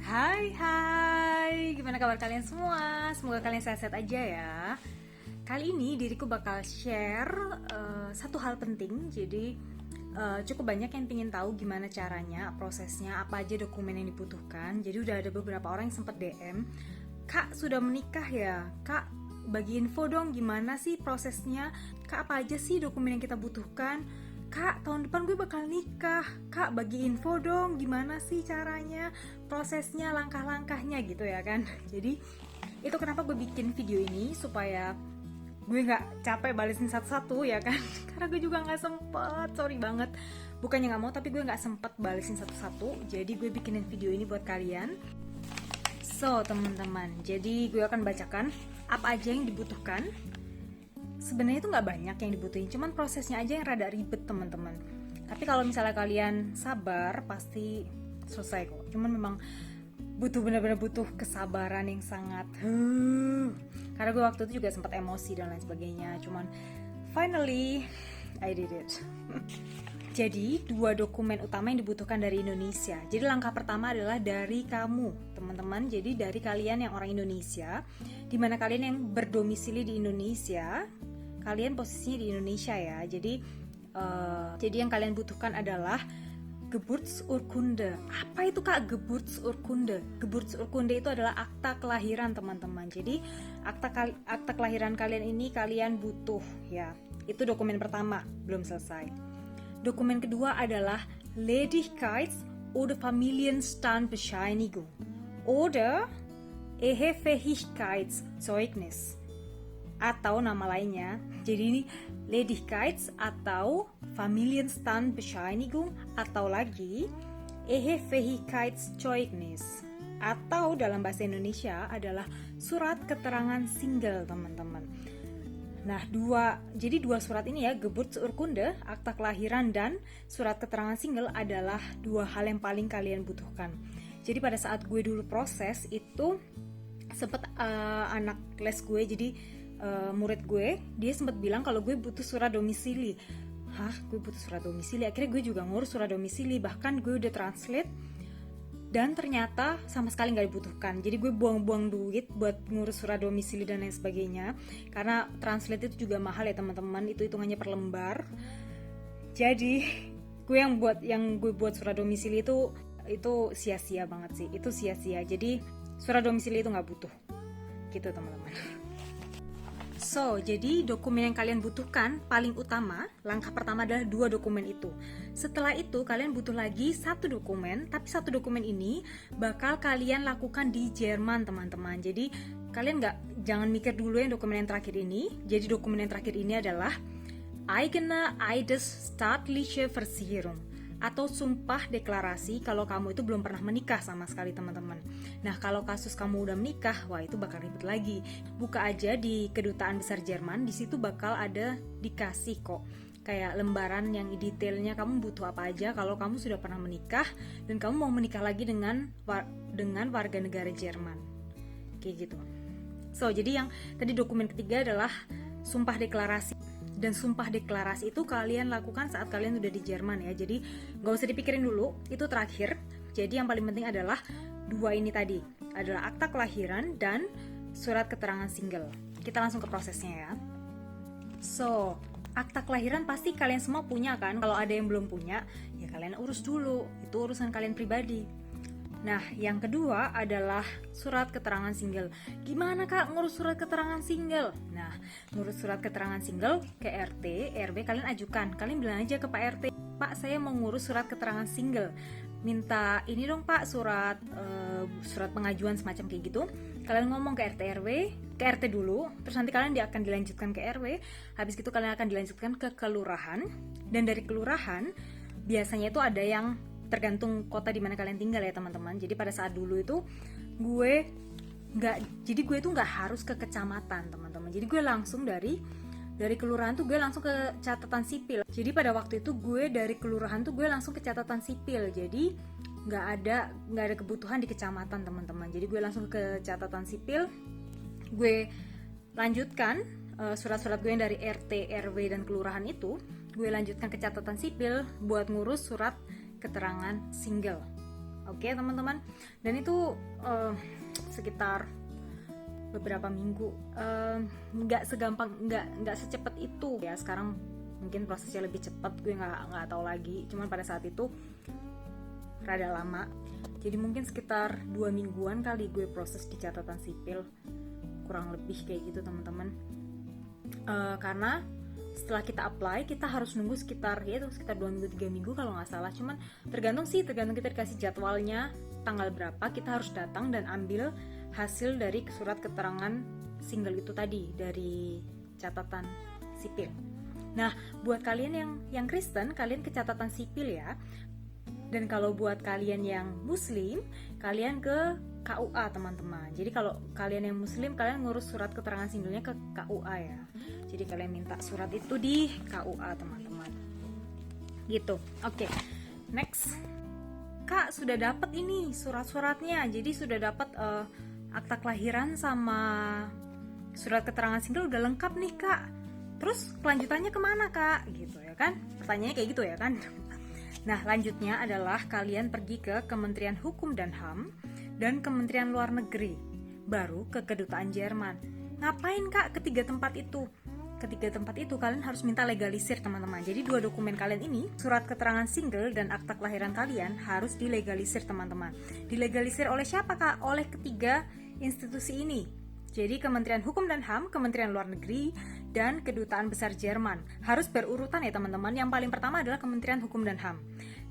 Hai, gimana kabar kalian semua? Semoga kalian sehat-sehat aja ya. Kali ini diriku bakal share satu hal penting. Jadi cukup banyak yang ingin tahu gimana caranya, prosesnya, apa aja dokumen yang dibutuhkan. Jadi udah ada beberapa orang yang sempat DM, Kak sudah menikah ya? Kak bagi info dong gimana sih prosesnya? Kak apa aja sih dokumen yang kita butuhkan? Kak, tahun depan gue bakal nikah. Kak, bagi info dong, gimana sih caranya, prosesnya, langkah-langkahnya gitu ya kan. Jadi, itu kenapa gue bikin video ini, supaya gue gak capek balesin satu-satu ya kan. Karena gue juga gak sempet, sorry banget. Bukannya gak mau, tapi gue gak sempet balesin satu-satu. Jadi gue bikinin video ini buat kalian. So, teman-teman, jadi gue akan bacakan apa aja yang dibutuhkan. Sebenarnya itu nggak banyak yang dibutuhin, cuman prosesnya aja yang rada ribet teman-teman. Tapi kalau misalnya kalian sabar pasti selesai kok. Cuman memang benar-benar butuh kesabaran yang sangat. Karena gue waktu itu juga sempat emosi dan lain sebagainya. Cuman finally I did it. Jadi 2 dokumen utama yang dibutuhkan dari Indonesia. Jadi langkah pertama adalah dari kamu, teman-teman. Jadi dari kalian yang orang Indonesia, dimana kalian yang berdomisili di Indonesia, kalian posisinya di Indonesia ya. Jadi yang kalian butuhkan adalah Geburtsurkunde. Apa itu Kak Geburtsurkunde? Geburtsurkunde itu adalah akta kelahiran teman-teman. Jadi akta kelahiran kalian ini kalian butuh ya. Itu dokumen pertama, belum selesai. Dokumen kedua adalah Ledigkeits- oder Familienstandbescheinigung oder Ehefähigkeitszeugnis atau nama lainnya. Jadi ini Ledigkeits atau Familienstandbescheinigung atau lagi Ehefähigkeitszeugnis atau dalam bahasa Indonesia adalah surat keterangan single teman-teman. Nah, jadi dua surat ini ya, Geburtsurkunde, akta kelahiran, dan surat keterangan single adalah 2 hal yang paling kalian butuhkan. Jadi pada saat gue dulu proses itu sempet anak les gue, jadi murid gue, dia sempat bilang kalau gue butuh surat domisili. Hah, gue butuh surat domisili? Akhirnya gue juga ngurus surat domisili, bahkan gue udah translate, dan ternyata sama sekali nggak dibutuhkan. Jadi gue buang-buang duit buat ngurus surat domisili dan lain sebagainya, karena translate itu juga mahal ya teman-teman, itu hitungannya per lembar. Jadi gue buat surat domisili itu sia-sia banget sih, itu sia-sia. Jadi surat domisili itu nggak butuh gitu teman-teman. So, jadi dokumen yang kalian butuhkan paling utama, langkah pertama adalah 2 dokumen itu. Setelah itu kalian butuh lagi 1 dokumen, tapi 1 dokumen ini bakal kalian lakukan di Jerman teman-teman. Jadi kalian jangan mikir dulu yang dokumen yang terakhir ini. Jadi dokumen yang terakhir ini adalah Eigene Eidesstattliche Versicherung atau sumpah deklarasi kalau kamu itu belum pernah menikah sama sekali teman-teman. Nah, kalau kasus kamu udah menikah, wah itu bakal ribet lagi. Buka aja di Kedutaan Besar Jerman, di situ bakal ada dikasih kok kayak lembaran yang detailnya kamu butuh apa aja kalau kamu sudah pernah menikah dan kamu mau menikah lagi dengan warga negara Jerman. Kayak gitu. So, jadi yang tadi dokumen ketiga adalah sumpah deklarasi. Dan sumpah deklarasi itu kalian lakukan saat kalian udah di Jerman ya. Jadi gak usah dipikirin dulu, itu terakhir. Jadi yang paling penting adalah 2 ini tadi, adalah akta kelahiran dan surat keterangan single. Kita langsung ke prosesnya ya. So, akta kelahiran pasti kalian semua punya kan. Kalau ada yang belum punya, ya kalian urus dulu, itu urusan kalian pribadi. Nah, yang kedua adalah surat keterangan single. Gimana Kak ngurus surat keterangan single? Nah, ngurus surat keterangan single ke RT, RW kalian ajukan. Kalian bilang aja ke Pak RT, Pak saya mau ngurus surat keterangan single. Minta ini dong Pak, surat pengajuan semacam kayak gitu. Kalian ngomong ke RT RW, ke RT dulu, terus nanti kalian akan dilanjutkan ke RW. Habis itu kalian akan dilanjutkan ke kelurahan. Dan dari kelurahan biasanya itu ada yang tergantung kota di mana kalian tinggal ya teman-teman. Jadi pada saat dulu itu gue tuh nggak harus ke kecamatan teman-teman. Jadi gue langsung dari kelurahan tuh gue langsung ke catatan sipil. Jadi pada waktu itu gue dari kelurahan tuh gue langsung ke catatan sipil. Jadi nggak ada kebutuhan di kecamatan teman-teman. Jadi gue langsung ke catatan sipil. Gue lanjutkan surat-surat gue yang dari RT, RW dan kelurahan itu. Gue lanjutkan ke catatan sipil buat ngurus surat keterangan single. Oke teman-teman, dan itu sekitar beberapa minggu, nggak secepat itu ya. Sekarang mungkin prosesnya lebih cepat, gue nggak tahu lagi. Cuman pada saat itu rada lama, jadi mungkin sekitar 2 mingguan kali gue proses di catatan sipil, kurang lebih kayak gitu teman-teman. Karena setelah kita apply, kita harus nunggu sekitar 2 minggu 3 minggu kalau nggak salah. Cuman tergantung kita dikasih jadwalnya tanggal berapa, kita harus datang dan ambil hasil dari surat keterangan single itu tadi dari catatan sipil. Nah, buat kalian yang Kristen, kalian ke catatan sipil ya. Dan kalau buat kalian yang Muslim, kalian ke KUA teman-teman. Jadi kalau kalian yang Muslim, kalian ngurus surat keterangan singlenya ke KUA ya. Jadi kalian minta surat itu di KUA teman-teman. Gitu. Oke. Next. Kak, sudah dapat ini surat-suratnya. Jadi sudah dapat akta kelahiran sama surat keterangan single udah lengkap nih Kak. Terus kelanjutannya kemana Kak? Gitu ya kan? Pertanyaannya kayak gitu ya kan? Nah, lanjutnya adalah kalian pergi ke Kementerian Hukum dan HAM dan Kementerian Luar Negeri, baru ke Kedutaan Jerman. Ngapain Kak ketiga tempat itu? Ketiga tempat itu kalian harus minta legalisir teman-teman. Jadi 2 dokumen kalian ini, surat keterangan single dan akta kelahiran kalian harus dilegalisir teman-teman. Dilegalisir oleh siapa Kak? Oleh ketiga institusi ini. Jadi Kementerian Hukum dan HAM, Kementerian Luar Negeri, dan Kedutaan Besar Jerman. Harus berurutan ya teman-teman. Yang paling pertama adalah Kementerian Hukum dan HAM.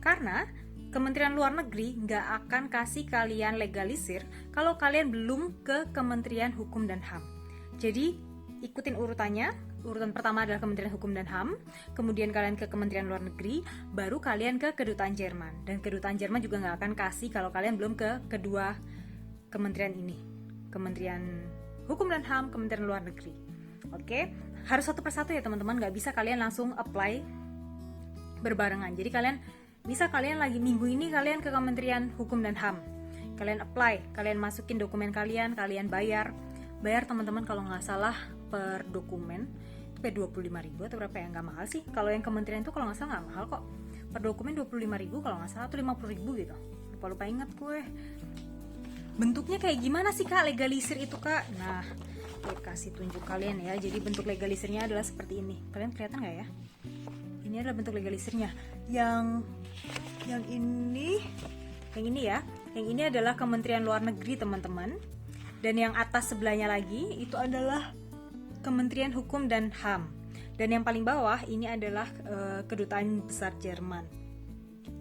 Karena Kementerian Luar Negeri nggak akan kasih kalian legalisir kalau kalian belum ke Kementerian Hukum dan HAM. Jadi ikutin urutannya. Urutan pertama adalah Kementerian Hukum dan HAM, kemudian kalian ke Kementerian Luar Negeri, baru kalian ke Kedutaan Jerman. Dan Kedutaan Jerman juga nggak akan kasih kalau kalian belum ke kedua kementerian ini. Kementerian Hukum dan HAM, Kementerian Luar Negeri. Oke, harus satu persatu ya teman-teman, nggak bisa kalian langsung apply berbarengan. Jadi kalian lagi minggu ini kalian ke Kementerian Hukum dan HAM, kalian apply, kalian masukin dokumen kalian bayar teman-teman kalau nggak salah per dokumen itu kayak 25.000 atau berapa ya, nggak mahal sih. Kalau yang kementerian itu kalau nggak salah nggak mahal kok, per dokumen 25.000 kalau nggak salah, atau 50.000 gitu, lupa ingat gue. Bentuknya kayak gimana sih Kak legalisir itu Kak? Nah, gue kasih tunjuk kalian ya. Jadi bentuk legalisirnya adalah seperti ini. Kalian kelihatan nggak ya? Ini adalah bentuk legalisirnya. Yang ini ya. Yang ini adalah Kementerian Luar Negeri teman-teman. Dan yang atas sebelahnya lagi itu adalah Kementerian Hukum dan HAM. Dan yang paling bawah ini adalah Kedutaan Besar Jerman.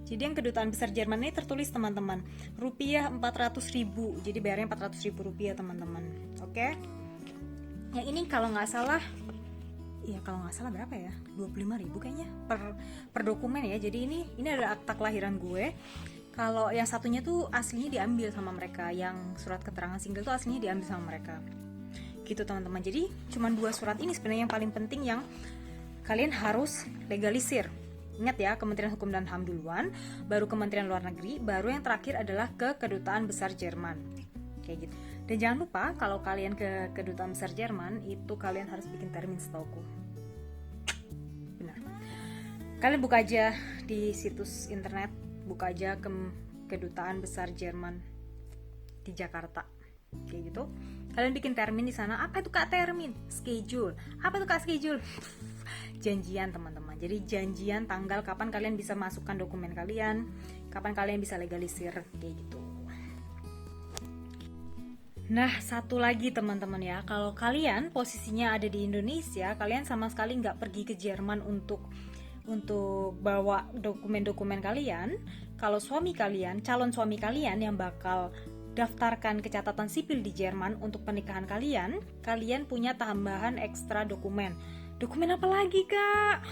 Jadi yang Kedutaan Besar Jerman ini tertulis teman-teman, rupiah 400.000. Jadi bayarnya 400.000 rupiah teman-teman. Oke. Yang ini kalau nggak salah berapa ya? 25.000 kayaknya per dokumen ya. Jadi ini adalah akta kelahiran gue. Kalau yang satunya tuh aslinya diambil sama mereka, yang surat keterangan single tuh aslinya diambil sama mereka. Gitu teman-teman. Jadi cuma 2 surat ini sebenarnya yang paling penting yang kalian harus legalisir. Ingat ya, Kementerian Hukum dan HAM duluan, baru Kementerian Luar Negeri, baru yang terakhir adalah ke Kedutaan Besar Jerman. Kayak gitu. Dan jangan lupa kalau kalian ke Kedutaan Besar Jerman, itu kalian harus bikin termin setauku. Benar. Kalian buka aja di situs internet, buka aja ke Kedutaan Besar Jerman di Jakarta. Kayak gitu. Kalian bikin termin di sana. Apa itu Kak termin? Schedule. Apa itu Kak schedule? Janjian teman-teman. Jadi janjian tanggal kapan kalian bisa masukkan dokumen kalian, kapan kalian bisa legalisir kayak gitu. Nah, satu lagi teman-teman ya, kalau kalian posisinya ada di Indonesia, kalian sama sekali nggak pergi ke Jerman untuk bawa dokumen-dokumen kalian. Kalau calon suami kalian yang bakal daftarkan ke catatan sipil di Jerman untuk pernikahan kalian punya tambahan ekstra dokumen. Dokumen apa lagi Kak?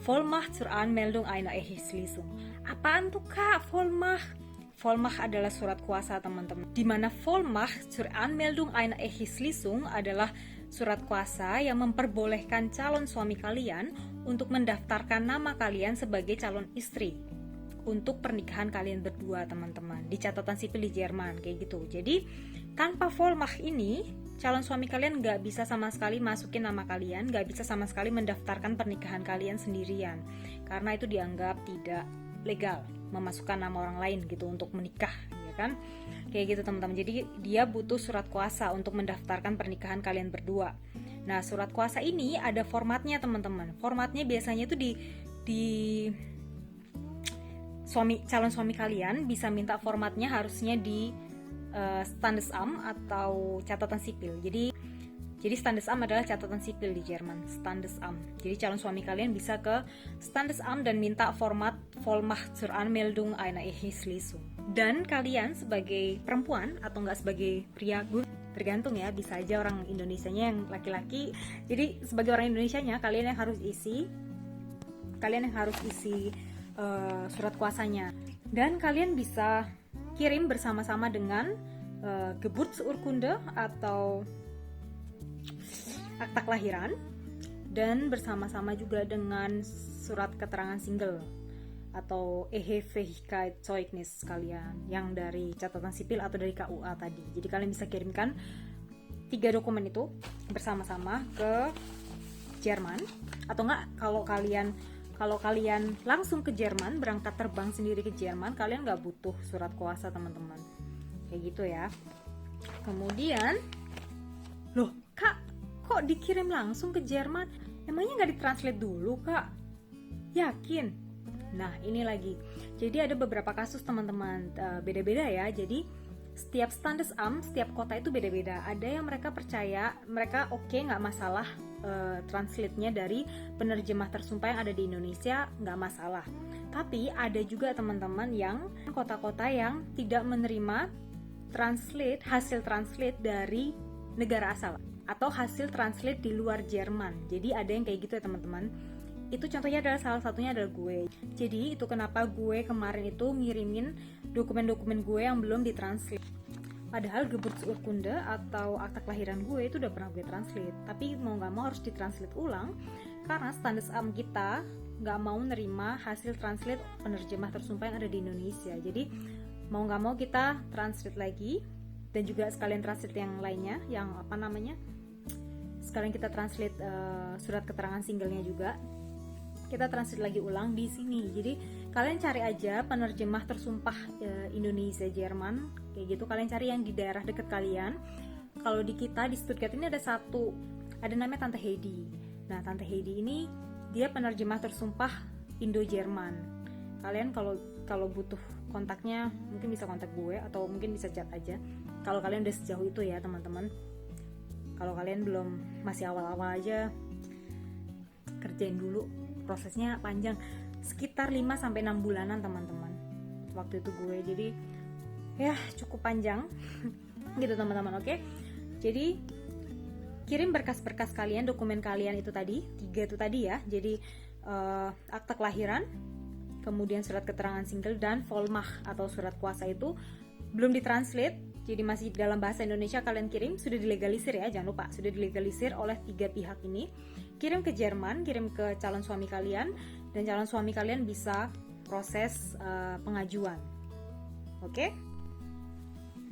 Vollmacht zur Anmeldung einer Eheschließung. Apaan tuh Kak Vollmacht? Vollmacht adalah surat kuasa teman-teman. Di mana Vollmacht zur Anmeldung einer Eheschließung adalah surat kuasa yang memperbolehkan calon suami kalian untuk mendaftarkan nama kalian sebagai calon istri untuk pernikahan kalian berdua teman-teman di catatan sipil di Jerman kayak gitu. Jadi tanpa Vollmacht ini calon suami kalian nggak bisa sama sekali masukin nama kalian, nggak bisa sama sekali mendaftarkan pernikahan kalian sendirian karena itu dianggap tidak legal. memasukkan nama orang lain gitu untuk menikah, ya kan? Kayak gitu teman-teman. Jadi dia butuh surat kuasa untuk mendaftarkan pernikahan kalian berdua. Nah, surat kuasa ini ada formatnya teman-teman. Formatnya biasanya itu di calon suami kalian bisa minta formatnya harusnya di Standesamt atau catatan sipil. Jadi Standesamt adalah catatan sipil di Jerman, Standesamt. Jadi calon suami kalian bisa ke Standesamt dan minta format Vollmacht zur Anmeldung einer Eheschließung. Dan kalian sebagai perempuan atau enggak sebagai pria, tergantung ya, bisa aja orang Indonesianya yang laki-laki. Jadi sebagai orang Indonesianya kalian yang harus isi surat kuasanya. Dan kalian bisa kirim bersama-sama dengan Geburtsurkunde atau akta kelahiran, dan bersama-sama juga dengan surat keterangan single atau Ehefähigkeitszeugnis kalian yang dari catatan sipil atau dari KUA tadi. Jadi kalian bisa kirimkan 3 dokumen itu bersama-sama ke Jerman, atau enggak kalau kalian langsung ke Jerman, berangkat terbang sendiri ke Jerman, kalian nggak butuh surat kuasa teman-teman, kayak gitu ya. Kemudian, loh kak, kok dikirim langsung ke Jerman? Emangnya nggak ditranslate dulu kak? Yakin? Nah ini lagi, jadi ada beberapa kasus teman-teman, beda-beda ya. Jadi setiap Standesamt, setiap kota itu beda-beda. Ada yang mereka percaya, mereka oke, nggak masalah translate-nya dari penerjemah tersumpah yang ada di Indonesia, nggak masalah. Tapi ada juga teman-teman yang kota-kota yang tidak menerima hasil translate dari negara asal atau hasil translate di luar Jerman. Jadi ada yang kayak gitu ya teman-teman. Itu contohnya adalah, salah satunya adalah gue. Jadi itu kenapa gue kemarin itu ngirimin dokumen-dokumen gue yang belum ditranslate. Padahal Geburtsurkunde atau akta kelahiran gue itu udah pernah gue translate, tapi mau nggak mau harus ditranslate ulang karena Standesamt kita nggak mau nerima hasil translate penerjemah tersumpah yang ada di Indonesia. Jadi mau nggak mau kita translate lagi, dan juga sekalian translate yang lainnya, yang sekalian kita translate surat keterangan singlenya juga, kita translate lagi ulang di sini. Jadi kalian cari aja penerjemah tersumpah Indonesia Jerman kayak gitu, kalian cari yang di daerah dekat kalian. Kalau di kita di Stuttgart ini ada namanya Tante Heidi. Nah Tante Heidi ini dia penerjemah tersumpah Indo Jerman. Kalian kalau butuh kontaknya mungkin bisa kontak gue atau mungkin bisa chat aja kalau kalian udah sejauh itu ya teman-teman. Kalau kalian belum, masih awal-awal aja, kerjain dulu, prosesnya panjang, sekitar 5-6 bulanan teman-teman waktu itu gue. Jadi ya cukup panjang gitu teman-teman. Oke, jadi kirim berkas-berkas kalian, dokumen kalian itu tadi, 3 itu tadi ya. Jadi akta kelahiran, kemudian surat keterangan single, dan Vollmacht atau surat kuasa itu belum ditranslate, jadi masih dalam bahasa Indonesia kalian kirim, sudah dilegalisir ya, jangan lupa, sudah dilegalisir oleh 3 pihak ini. Kirim ke Jerman, kirim ke calon suami kalian, dan calon suami kalian bisa proses pengajuan. Oke?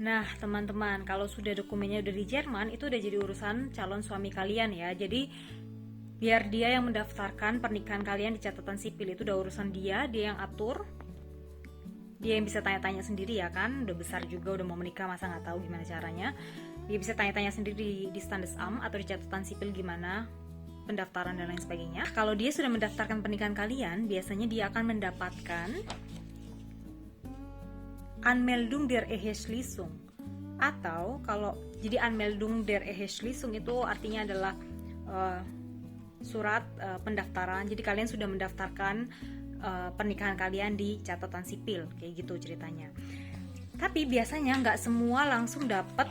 Nah teman-teman, kalau sudah dokumennya udah di Jerman, itu udah jadi urusan calon suami kalian ya. Jadi biar dia yang mendaftarkan pernikahan kalian di catatan sipil, itu udah urusan dia yang atur, dia yang bisa tanya-tanya sendiri ya kan, udah besar juga, udah mau menikah, masa nggak tahu gimana caranya. Dia bisa tanya-tanya sendiri di Standesamt atau di catatan sipil gimana pendaftaran dan lain sebagainya. Kalau dia sudah mendaftarkan pernikahan kalian, biasanya dia akan mendapatkan Anmeldung der Eheschließung, atau jadi Anmeldung der Eheschließung itu artinya adalah surat pendaftaran. Jadi kalian sudah mendaftarkan pernikahan kalian di catatan sipil, kayak gitu ceritanya. Tapi biasanya nggak semua langsung dapat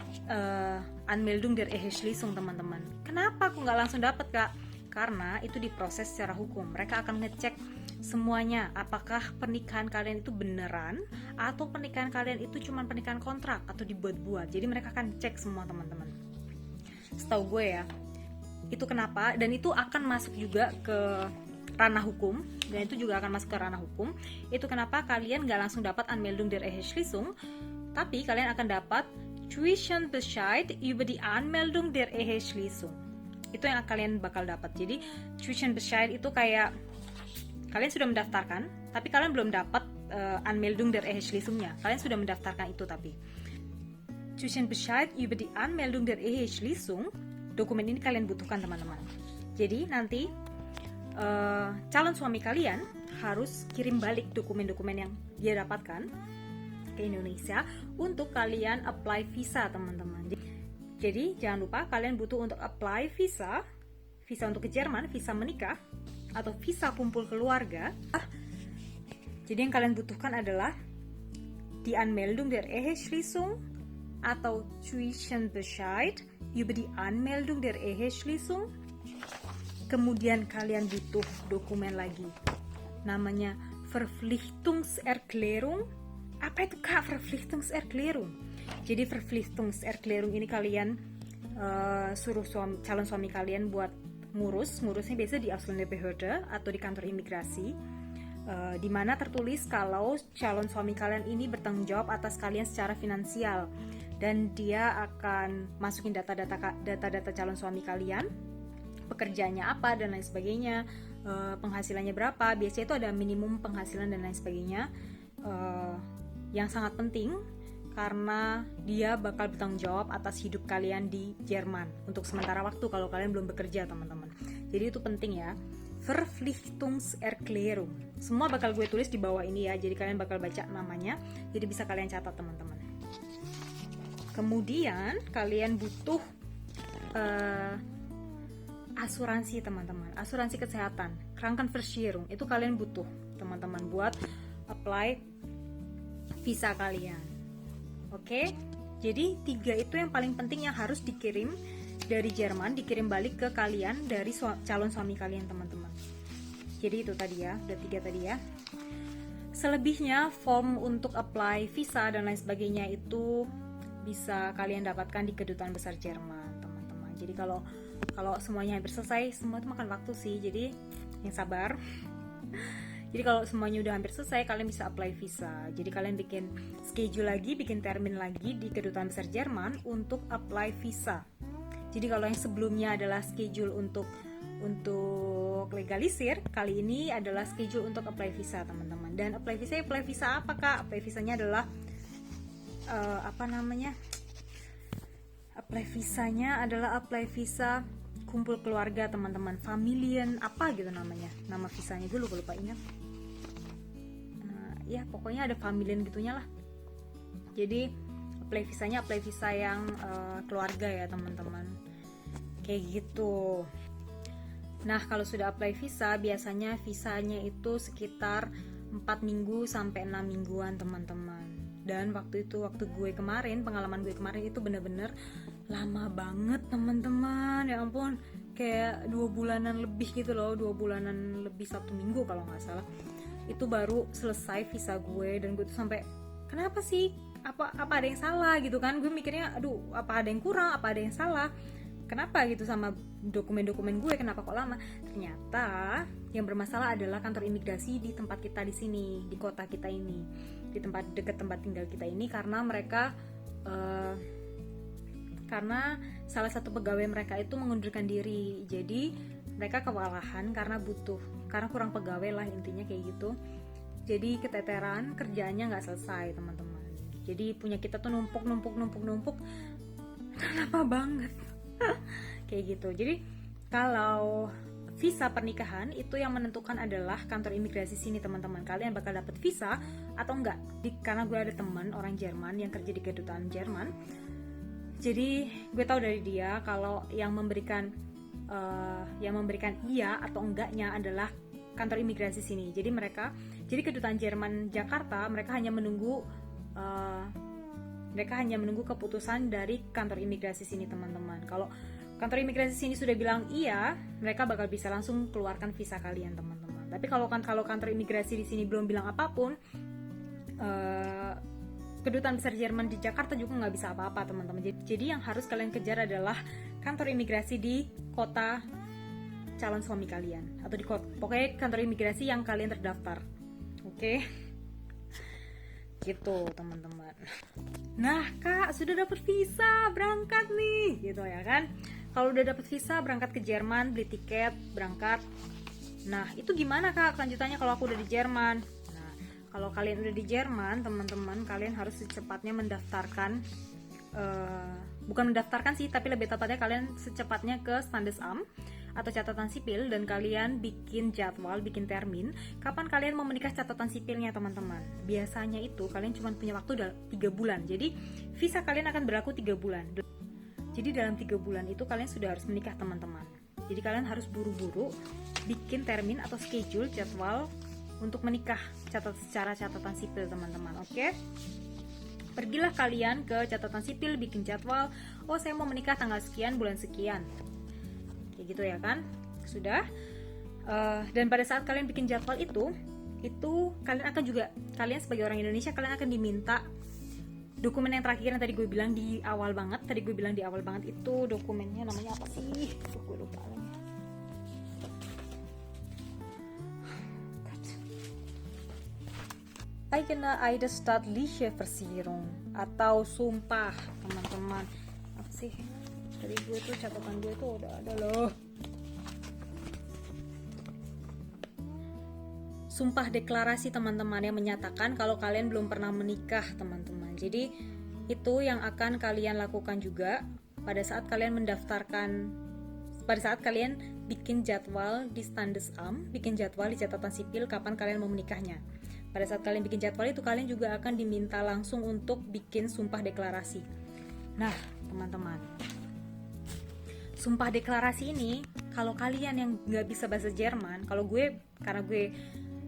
Anmeldung der Eheschließung teman-teman. Kenapa aku nggak langsung dapat kak? Karena itu diproses secara hukum. Mereka akan ngecek semuanya, apakah pernikahan kalian itu beneran atau pernikahan kalian itu cuma pernikahan kontrak atau dibuat-buat. Jadi mereka akan cek semua teman-teman. Setahu gue ya, itu kenapa, dan itu akan masuk juga ke ranah hukum, dan itu juga akan masuk ke ranah hukum. Itu kenapa kalian nggak langsung dapat Anmeldung der Eheschließung, tapi kalian akan dapat Zwischenbescheid über die Anmeldung der Eheschließung. Itu yang kalian bakal dapat. Jadi Zwischenbescheid itu kayak kalian sudah mendaftarkan, tapi kalian belum dapat Anmeldung der Eheschließungnya. Kalian sudah mendaftarkan itu tapi. Zwischenbescheid über die Anmeldung der Eheschließung. Dokumen ini kalian butuhkan teman-teman. Jadi nanti calon suami kalian harus kirim balik dokumen-dokumen yang dia dapatkan ke Indonesia untuk kalian apply visa teman-teman. Jadi jangan lupa kalian butuh untuk apply visa untuk ke Jerman, visa menikah atau visa kumpul keluarga. Jadi yang kalian butuhkan adalah die Anmeldung der Eheschließung atau Zwischenbescheid über die Anmeldung der Eheschließung. Kemudian kalian butuh dokumen lagi, namanya Verpflichtungserklärung. Apa itu Kak Verpflichtungserklärung? Jadi Verpflichtungserklärung ini kalian suruh calon suami kalian buat ngurusnya biasa di Ausländerbehörde atau di kantor imigrasi, di mana tertulis kalau calon suami kalian ini bertanggung jawab atas kalian secara finansial dan dia akan masukin data-data calon suami kalian, pekerjaannya apa dan lain sebagainya, penghasilannya berapa. Biasanya itu ada minimum penghasilan dan lain sebagainya, yang sangat penting karena dia bakal bertanggung jawab atas hidup kalian di Jerman untuk sementara waktu kalau kalian belum bekerja teman-teman. Jadi itu penting ya. Verpflichtungserklärung. Semua bakal gue tulis di bawah ini ya, jadi kalian bakal baca namanya, jadi bisa kalian catat teman-teman. Kemudian kalian butuh asuransi teman-teman, asuransi kesehatan, Krankenversicherung. Itu kalian butuh teman-teman buat apply visa kalian. Oke, jadi 3 itu yang paling penting yang harus dikirim dari Jerman, dikirim balik ke kalian dari calon suami kalian teman-teman. Jadi itu tadi ya, udah 3 tadi ya. Selebihnya form untuk apply visa dan lain sebagainya itu bisa kalian dapatkan di Kedutaan Besar Jerman teman-teman. Jadi kalau semuanya hampir selesai, semua itu makan waktu sih, jadi yang sabar. Jadi kalau semuanya udah hampir selesai, kalian bisa apply visa. Jadi kalian bikin schedule lagi, bikin termin lagi di Kedutaan Besar Jerman untuk apply visa. Jadi kalau yang sebelumnya adalah schedule untuk legalisir, kali ini adalah schedule untuk apply visa teman-teman. Dan apply visa apa Kak? Apply visanya adalah apply visanya adalah apply visa kumpul keluarga teman-teman, Familien apa gitu namanya, nama visanya gue lupa ingat. Ya pokoknya ada Familien gitunya lah. Jadi apply visanya apply visa yang keluarga ya teman-teman, kayak gitu. Nah kalau sudah apply visa, biasanya visanya itu sekitar 4 minggu sampai 6 mingguan teman-teman. Dan waktu gue kemarin, pengalaman gue kemarin itu bener-bener lama banget teman-teman. Ya ampun, kayak 2 bulanan lebih gitu loh, 2 bulanan lebih 1 minggu kalau nggak salah. Itu baru selesai visa gue, dan gue tuh sampai kenapa sih? Apa ada yang salah gitu kan? Gue mikirnya, aduh, apa ada yang kurang? Apa ada yang salah? Kenapa gitu sama dokumen-dokumen gue? Kenapa kok lama? Ternyata yang bermasalah adalah kantor imigrasi di tempat kita di sini, di kota kita ini, di dekat tempat tinggal kita ini, karena mereka karena salah satu pegawai mereka itu mengundurkan diri. Jadi mereka kewalahan karena kurang pegawai lah, intinya kayak gitu. Jadi keteteran, kerjaannya nggak selesai teman-teman. Jadi punya kita tuh numpuk, lama banget. Kayak gitu. Jadi kalau visa pernikahan itu yang menentukan adalah kantor imigrasi sini teman-teman. Kalian bakal dapat visa atau enggak. Karena gue ada teman orang Jerman yang kerja di kedutaan Jerman. Jadi gue tahu dari dia kalau yang memberikan iya atau enggaknya adalah kantor imigrasi sini. Jadi kedutaan Jerman Jakarta mereka hanya menunggu keputusan dari kantor imigrasi sini teman-teman. Kalau kantor imigrasi sini sudah bilang iya, mereka bakal bisa langsung keluarkan visa kalian teman-teman. Tapi kalau kantor imigrasi di sini belum bilang apapun, kedutaan besar Jerman di Jakarta juga nggak bisa apa-apa teman-teman. Jadi yang harus kalian kejar adalah kantor imigrasi di kota calon suami kalian, atau pokoknya kantor imigrasi yang kalian terdaftar. Oke? Gitu teman-teman. Nah Kak, sudah dapat visa, berangkat nih, gitu ya kan? Kalau udah dapat visa, berangkat ke Jerman, beli tiket, berangkat. Nah itu gimana Kak kelanjutannya kalau aku udah di Jerman? Nah kalau kalian udah di Jerman, teman-teman, kalian harus secepatnya mendaftarkan, bukan mendaftarkan sih, tapi lebih tepatnya kalian secepatnya ke Standesamt atau catatan sipil, dan kalian bikin jadwal, bikin termin kapan kalian mau menikah catatan sipilnya, teman-teman. Biasanya itu kalian cuma punya waktu 3 bulan, jadi visa kalian akan berlaku 3 bulan. Jadi dalam 3 bulan itu kalian sudah harus menikah, teman-teman. Jadi kalian harus buru-buru bikin termin atau schedule, jadwal untuk menikah secara catatan sipil, teman-teman. Oke? Pergilah kalian ke catatan sipil, bikin jadwal. Oh, saya mau menikah tanggal sekian, bulan sekian. Kayak gitu ya kan? Sudah. Dan pada saat kalian bikin jadwal itu kalian akan juga, kalian sebagai orang Indonesia, kalian akan diminta dokumen yang terakhir yang tadi gue bilang di awal banget. Itu dokumennya namanya apa sih? Gue lupa lagi. Eigene Eidesstattliche Versicherung atau sumpah, teman-teman. Apa sih? Tadi gue tuh catatan gue tuh udah ada loh. Sumpah deklarasi, teman-teman, yang menyatakan kalau kalian belum pernah menikah, teman-teman. Jadi itu yang akan kalian lakukan juga pada saat kalian pada saat kalian bikin jadwal di Standesamt, bikin jadwal di catatan sipil kapan kalian mau menikahnya. Pada saat kalian bikin jadwal itu, kalian juga akan diminta langsung untuk bikin sumpah deklarasi. Nah, teman-teman, sumpah deklarasi ini, kalau kalian yang nggak bisa bahasa Jerman, karena gue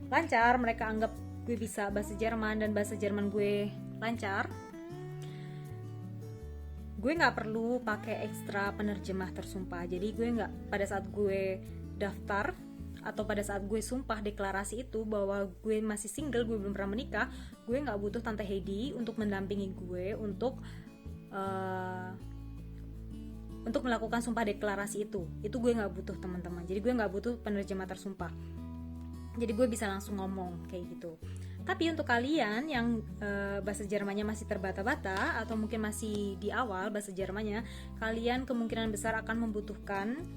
lancar, mereka anggap gue bisa bahasa Jerman dan bahasa Jerman gue lancar, gue nggak perlu pakai ekstra penerjemah tersumpah. Jadi gue nggak, pada saat gue daftar atau pada saat gue sumpah deklarasi itu bahwa gue masih single, gue belum pernah menikah, gue nggak butuh Tante Heidi untuk mendampingi gue untuk melakukan sumpah deklarasi itu gue nggak butuh, teman-teman. Jadi gue nggak butuh penerjemah tersumpah, jadi gue bisa langsung ngomong kayak gitu. Tapi untuk kalian yang bahasa Jermannya masih terbata-bata atau mungkin masih di awal bahasa Jermannya, kalian kemungkinan besar akan membutuhkan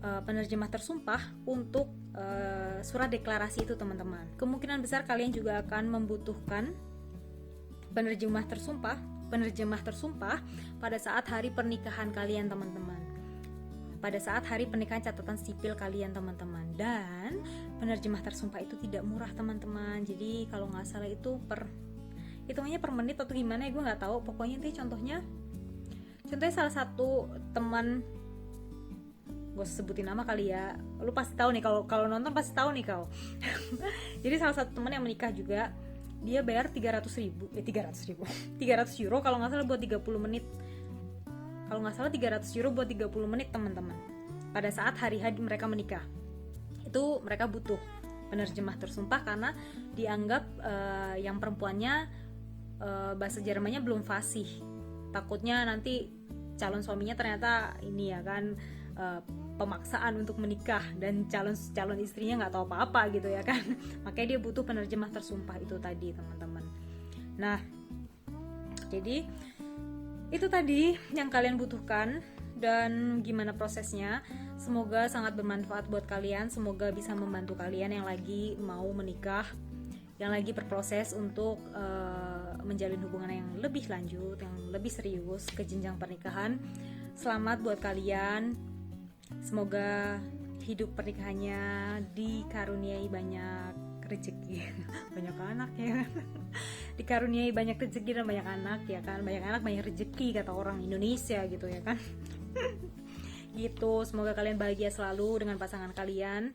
penerjemah tersumpah untuk surat deklarasi itu, teman-teman. Kemungkinan besar kalian juga akan membutuhkan penerjemah tersumpah pada saat hari pernikahan kalian, teman-teman. Pada saat hari pernikahan catatan sipil kalian, teman-teman. Dan penerjemah tersumpah itu tidak murah, teman-teman. Jadi kalau nggak salah itu hitungannya per menit atau gimana ya, gue nggak tahu. Pokoknya itu contohnya salah satu teman, gue sebutin nama kali ya, lu pasti tahu nih, kalau nonton pasti tahu nih kau. Jadi salah satu teman yang menikah juga, dia bayar 300 euro kalau nggak salah buat 30 menit. Kalau nggak salah 300 euro buat 30 menit, teman-teman. Pada saat hari mereka menikah, itu mereka butuh penerjemah tersumpah karena dianggap yang perempuannya bahasa Jermannya belum fasih. Takutnya nanti calon suaminya ternyata ini ya kan, pemaksaan untuk menikah, dan calon istrinya nggak tahu apa-apa gitu ya kan. Makanya dia butuh penerjemah tersumpah itu tadi, teman-teman. Nah, jadi itu tadi yang kalian butuhkan dan gimana prosesnya. Semoga sangat bermanfaat buat kalian, semoga bisa membantu kalian yang lagi mau menikah, yang lagi berproses untuk menjalin hubungan yang lebih lanjut, yang lebih serius ke jenjang pernikahan. Selamat buat kalian. Semoga hidup pernikahannya dikaruniai banyak rezeki, banyak anak ya, dikaruniai banyak rezeki dan banyak anak ya kan, banyak anak banyak rezeki kata orang Indonesia gitu ya kan. Gitu, semoga kalian bahagia selalu dengan pasangan kalian,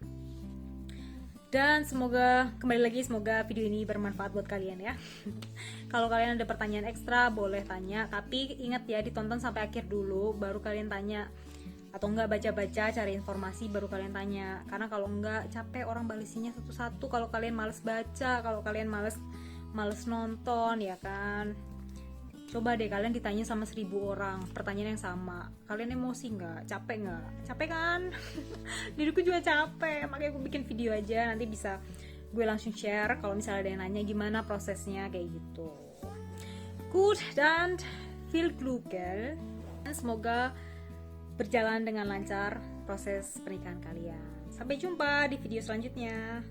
dan semoga video ini bermanfaat buat kalian ya. Kalau kalian ada pertanyaan ekstra boleh tanya, tapi ingat ya, ditonton sampai akhir dulu baru kalian tanya, atau enggak baca-baca cari informasi baru kalian tanya, karena kalau enggak capek orang balisinya satu-satu. Kalau kalian males baca, kalau kalian males nonton ya kan, coba deh kalian ditanya sama 1000 orang pertanyaan yang sama, kalian emosi nggak? Capek kan? Diriku juga capek, makanya aku bikin video aja, nanti bisa gue langsung share kalau misalnya ada yang nanya gimana prosesnya kayak gitu. Good, dan viel Glück, semoga berjalan dengan lancar proses pernikahan kalian. Sampai jumpa di video selanjutnya.